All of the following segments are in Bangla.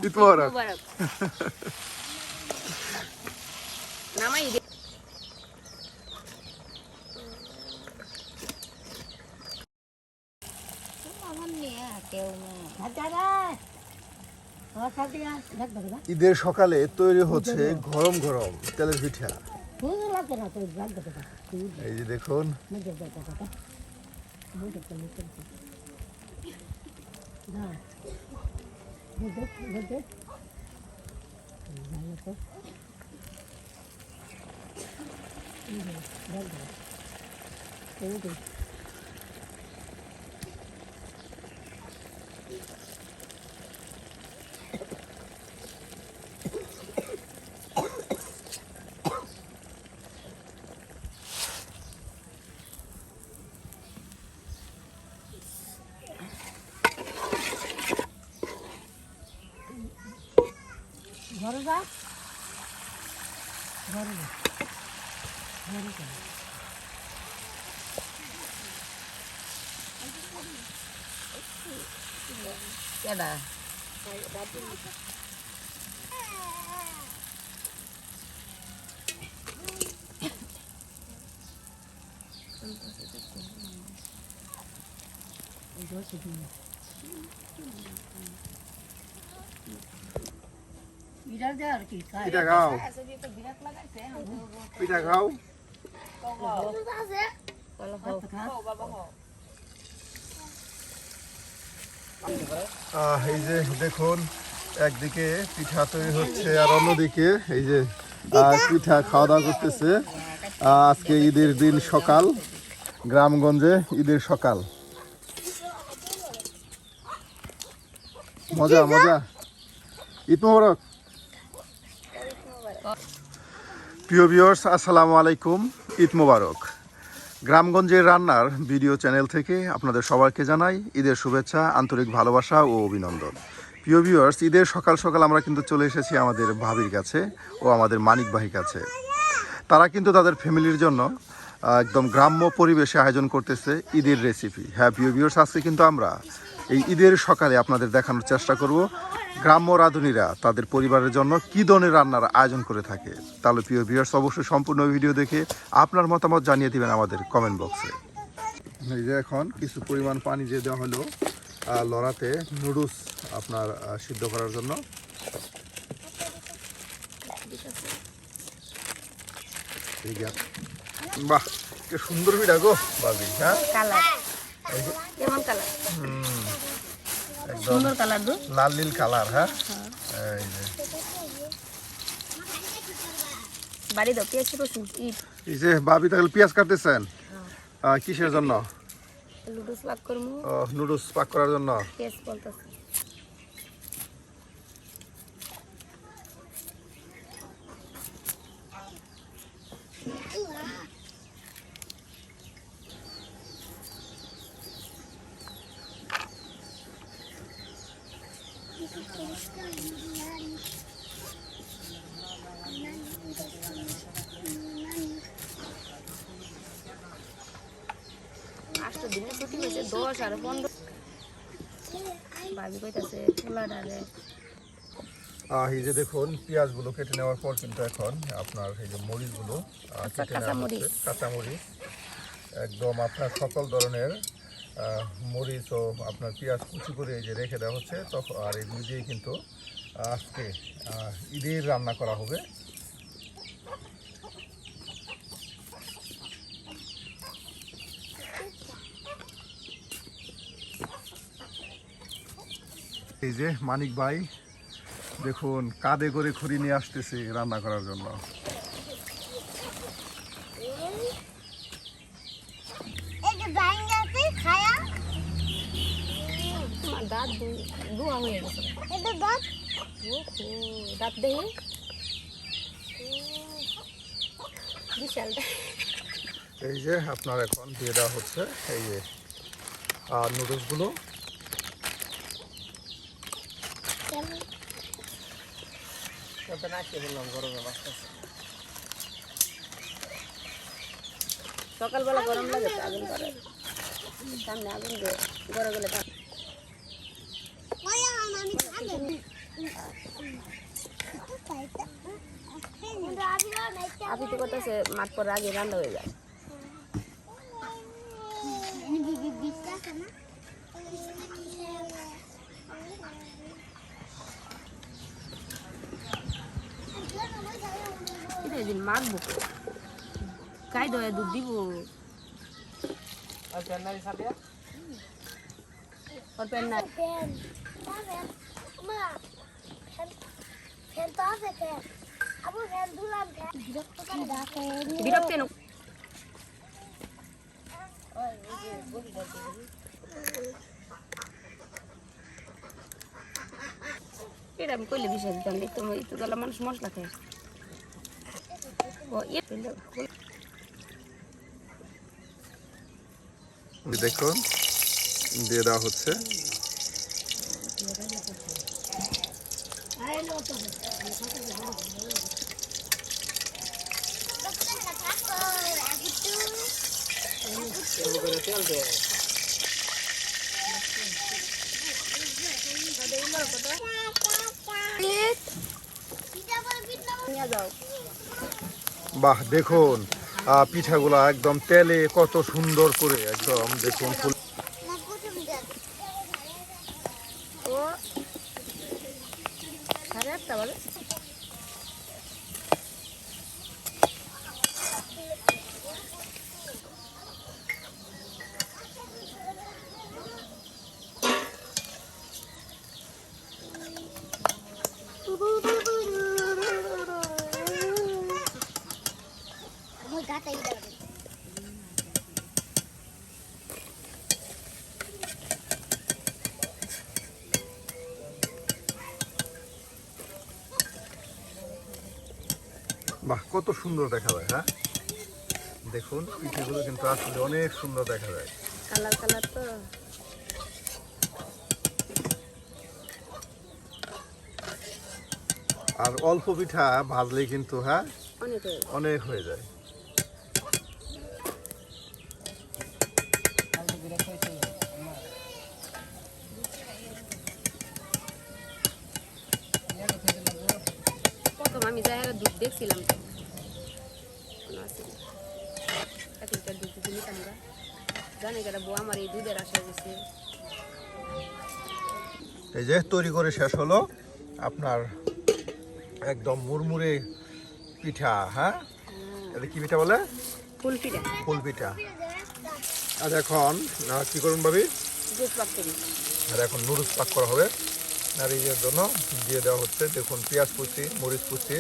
ঈদ মোবারক। নামাই দে। ঈদের সকালে তৈরি হচ্ছে গরম গরম তেলের পিঠা। এই যে দেখুন, ঘরে যা, ঘরে যা, ঘরে যা। কেডা? পিঠা খাও, পিঠা খাও। এই যে দেখুন, একদিকে পিঠা তৈরি হচ্ছে আর অন্যদিকে এই যে পিঠা খাওয়া দাওয়া করতেছে। আজকে ঈদের দিন সকাল, গ্রামগঞ্জে ঈদের সকাল। মজা মজা, ঈদ মোবারক। প্রিয় ভিউয়ার্স, আসসালামু আলাইকুম, ঈদ মোবারক। গ্রামগঞ্জের রান্নার ভিডিও চ্যানেল থেকে আপনাদের সবাইকে জানাই ঈদের শুভেচ্ছা, আন্তরিক ভালোবাসা ও অভিনন্দন। প্রিয় ভিউয়ার্স, ঈদের সকাল সকাল আমরা কিন্তু চলে এসেছি আমাদের ভাবির কাছে ও আমাদের মানিক ভাইয়ের কাছে। তারা কিন্তু তাদের ফ্যামিলির জন্য একদম গ্রাম্য পরিবেশে আয়োজন করতেছে ঈদের রেসিপি। হ্যাঁ প্রিয় ভিউয়ার্স, আজকে কিন্তু আমরা এই ঈদের সকালে আপনাদের দেখানোর চেষ্টা করব গ্রাম্য রাঁধুনিরা তাদের পরিবারের জন্য কী ধরনের রান্নার আয়োজন করে থাকে। তাহলে প্রিয় ভিউয়ার্স, অবশ্যই সম্পূর্ণ ভিডিও দেখে আপনার মতামত জানিয়ে দিবেন আমাদের কমেন্ট বক্সে। এই যে এখন কিছু পরিমাণ পানি দিয়ে দেওয়া হলো লড়াতে নুডলস আপনার সিদ্ধ করার জন্য। বাহ, কি সুন্দর পিঠা গো ভাবি। হ্যাঁ, কেমন কালার? সুন্দর কালার, লাল নীল কালার। হ্যাঁ, এই যে বাড়ি দাও পেঁয়াজ রসুন। এই যে ভাবি তাহলে পেঁয়াজ কাটতেছেন কিসের জন্য? লুডুস পাক করমু। নুডলস পাক করার জন্য। পেঁয়াজ বলতাছে। দিনে ছুটি হয়েছে 10 আর 15। ভাবি কইতাছে পোলা ডালে। এই যে দেখুন, পেঁয়াজগুলো কেটে নেওয়ার পর কিন্তু এখন আপনার এই যে মরিচগুলো কেটে নেওয়া হচ্ছে। কাঁচামরিচ একদম আপনার সকল ধরনের মরিচ ও আপনার পেঁয়াজ কুচি করে এই যে রেখে দেওয়া হচ্ছে। তখন আর এগুলো দিয়েই কিন্তু আজকে ঈদের রান্না করা হবে। এই যে মানিক ভাই দেখুন কাঁধে করে খড়ি নিয়ে আসতেছে রান্না করার জন্য। এই যে আপনার এখন দিয়ে দেওয়া হচ্ছে এই যে নুডলসগুলো। সকালবেলা গরম লাগে তো আগুন করে, সামনে আগুন দিয়ে গরম গেলে আপনি তো করতেছে মাঠ পর আগে রান্না হয়ে যায়। এটা দিন মাখবো গাই দয়া দুধ দিব আর প্যান না বিরক্ত কেন এটা আমি কইলে বিষয় দিতাম দেখতো একটু গেলে মানুষ মশলা খায় দেখুন দিয়ে দেওয়া হচ্ছে। বাহ দেখুন পিঠাগুলা একদম তেলে কত সুন্দর করে একদম দেখুন ফুল। ও 8:30 বাজে। বাহ কত সুন্দর দেখা যায়। হ্যাঁ দেখুন পিঠাগুলো কিন্তু আসলে অনেক সুন্দর দেখা যায়। কালার কালার তো আর অল্প পিঠা ভাজলেই কিন্তু হ্যাঁ অনেক অনেক হয়ে যায়। প্রথম আমি যাই দুধ দেখছিলাম তো এক লিটার দুধ যদি নিতাম গা জানি গেলে বউ আমার এই দুধের আশা গেছে। এই যে তৈরি করে শেষ হলো আপনার একদম মুড়মুড়ে পিঠা। হ্যাঁ এটা কি পিঠা বলে? ফুল পিঠা। ফুল পিঠা। আর এখন কি করুন ভাবি? দুধ পাক করি। আর এখন নুডলস পাক করা হবে আর এর জন্য দিয়ে দেওয়া হচ্ছে দেখুন পেঁয়াজ কুচি, মরিচ কুচি,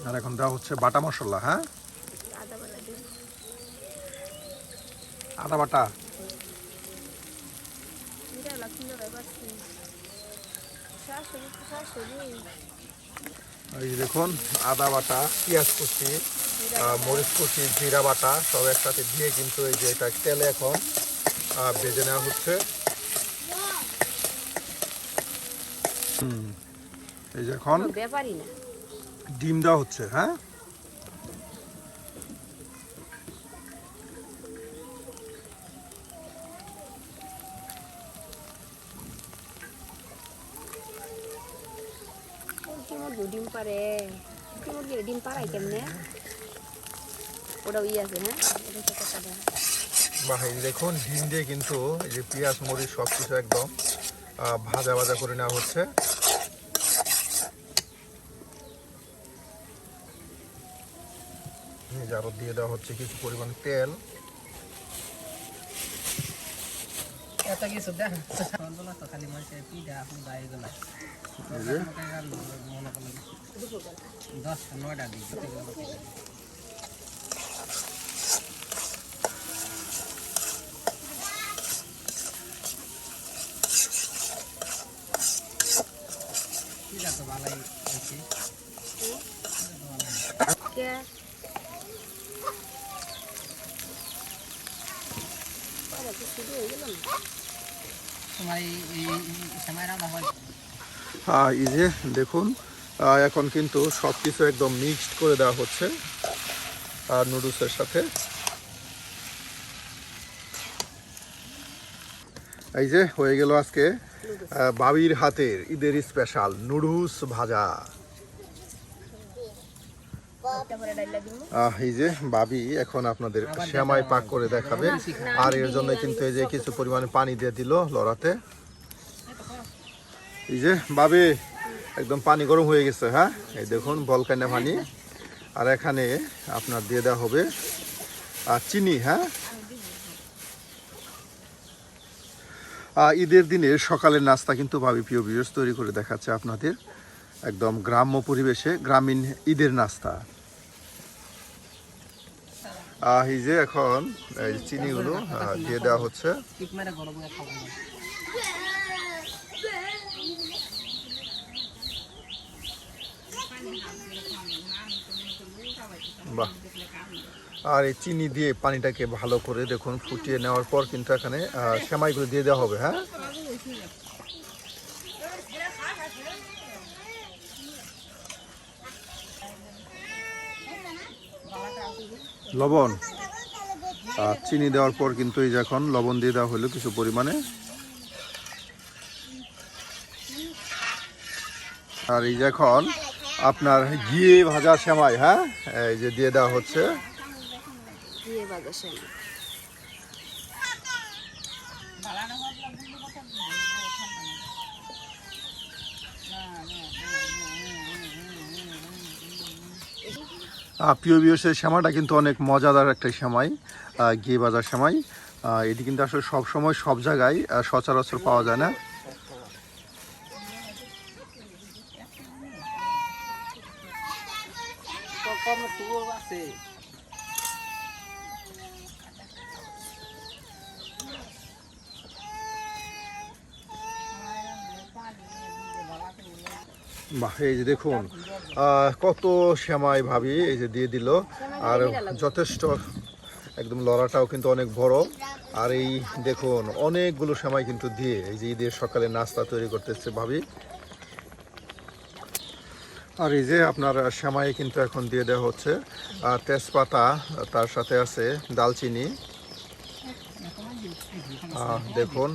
আর এখন দেওয়া হচ্ছে বাটা মশলা। হ্যাঁ আদা বাটা। এই দেখুন আদা বাটা, পেঁয়াজ কুচি, মরিচ কুচি, জিরা বাটা সব একসাথে দিয়ে কিন্তু এই যে এটা তেলে এখন ভেজে নেওয়া হচ্ছে। এই যে এখন ব্যাপারই না ডিম দেওয়া হচ্ছে। হ্যাঁ ডিম পারে ডিম পাড়াই কেমনে ওটাও আছে। হ্যাঁ বাহ এই দেখুন ডিম দিয়ে কিন্তু এই যে পেঁয়াজ মরিচ সব কিছু একদম ভাজা ভাজা করে নেওয়া হচ্ছে। আরো দিয়ে দেওয়া হচ্ছে কিছু পরিমাণ তেল। এত কিছু দেখা তো খালি মানুষের পিঠা আপনি বাইরে গেল 10-9টা দিই পিঠা তো ভালোই হয়েছে। তোমার এই সময় রান্না হয় এই যে দেখুন এখন কিন্তু সব কিছু একদম মিক্সড করে দেওয়া হচ্ছে আর নুডলসের সাথে। এই যে হয়ে গেল আজকে বাবির হাতের ঈদের স্পেশাল নুডলস ভাজা। তারপরে ডাইলা দিব। এই যে বাবি এখন আপনাদের সেমাই পাক করে দেখাবে, আর এর জন্য কিন্তু এই যে কিছু পরিমাণে পানি দিয়ে দিল লড়াতে। এই যে বাবি একদম পানি গরম হয়ে গেছে, হ্যাঁ এই দেখুন বলকানে পানি, আর এখানে আপনার দিয়ে দেওয়া হবে চিনি। হ্যাঁ, ঈদের দিনে সকালের নাস্তা কিন্তু ভাবি প্রিয় ভিউয়ার্স তৈরি করে দেখাচ্ছে আপনাদের একদম গ্রাম্য পরিবেশে গ্রামীণ ঈদের নাস্তা। এই যে এখন এই চিনিগুলো দিয়ে দেওয়া হচ্ছে। বাহ, আর এই চিনি দিয়ে পানিটাকে ভালো করে দেখুন ফুটিয়ে নেওয়ার পর কিন্তু এখানে সেমাইগুলো দিয়ে দেওয়া হবে। হ্যাঁ, লবণ চিনি দেওয়ার পর কিন্তু এই যে এখন লবণ দিয়ে দেওয়া হলো কিছু পরিমাণে, আর এই যে এখন আপনার ঘিয়ে ভাজা সেমাই, হ্যাঁ এই যে দিয়ে দেওয়া হচ্ছে। ঘিয়ে ভাজা সেমাই। প্রিয় ভিউয়ার্স, সেমাইটা কিন্তু অনেক মজাদার একটা সেমাই, ঘি ভাজা সেমাই। এটি কিন্তু আসলে সব সময় সব জায়গায় সচরাচর পাওয়া যায় না। বাহ, এই যে দেখুন কত সেমাই ভাবি এই যে দিয়ে দিল, আর যথেষ্ট একদম লড়াটাও কিন্তু অনেক বড়। আর এই দেখুন অনেকগুলো সেমাই কিন্তু দিয়ে এই যে ঈদের সকালে নাস্তা তৈরি করতেছে ভাবি। আর এই যে আপনার সেমাই কিন্তু এখন দিয়ে দেওয়া হচ্ছে তেজপাতা, তার সাথে আছে দালচিনি, দেখুন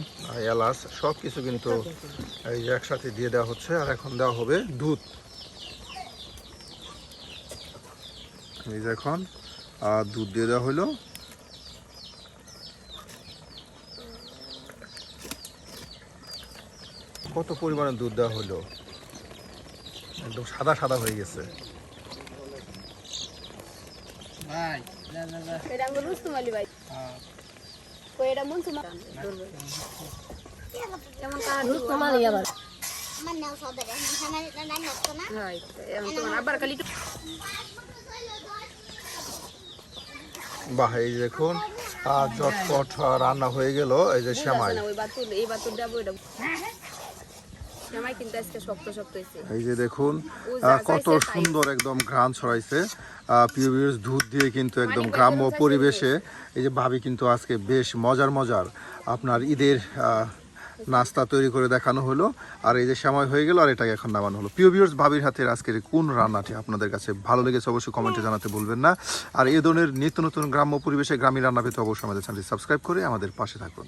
এলাচ, সব কিছু কিন্তু এই যে একসাথে দিয়ে দেওয়া হচ্ছে। আর এখন দেওয়া হবে দুধ। এই যে এখন দুধ দিয়ে দেওয়া হলো। কত পরিমাণে দুধ দেওয়া হলো, একদম সাদা সাদা হয়ে গেছে। এটা আমরা রুস্তম আলী ভাই। এটা মন তোমার ধরবে। কেমন কাজ রুস্তম আলী আবার। আমার নাও সদরে সামনে নাই নষ্ট না। হ্যাঁ, এখন তোমার আবার খালি বাহ, এই দেখুন ঝটপট রান্না হয়ে গেল। এই যে সেমাই, ওই বাতুল এই বাতুল দেব এটা সেমাই কিন্তু আজকে শক্ত শক্ত হইছে। এই যে দেখুন কত সুন্দর একদম ঘ্রাণ ছড়াইছে। প্রিয় ভিউয়ার্স, দুধ দিয়ে কিন্তু একদম গ্রাম্য পরিবেশে এই যে ভাবি কিন্তু আজকে বেশ মজার মজার আপনার ঈদের নাস্তা তৈরি করে দেখানো হলো। আর এই যে সময় হয়ে গেল, আর এটাকে এখন নামানো হলো। প্রিয় ভিউয়ার্স, ভাবির হাতের আজকের কোন রান্নাটি আপনাদের কাছে ভালো লেগেছে অবশ্যই কমেন্টে জানাতে ভুলবেন না। আর এই ধরনের নিত্য নতুন গ্রাম্য পরিবেশে গ্রামীণ রান্না পেতে অবশ্যই আমাদের চ্যানেলটি সাবস্ক্রাইব করে আমাদের পাশে থাকুন।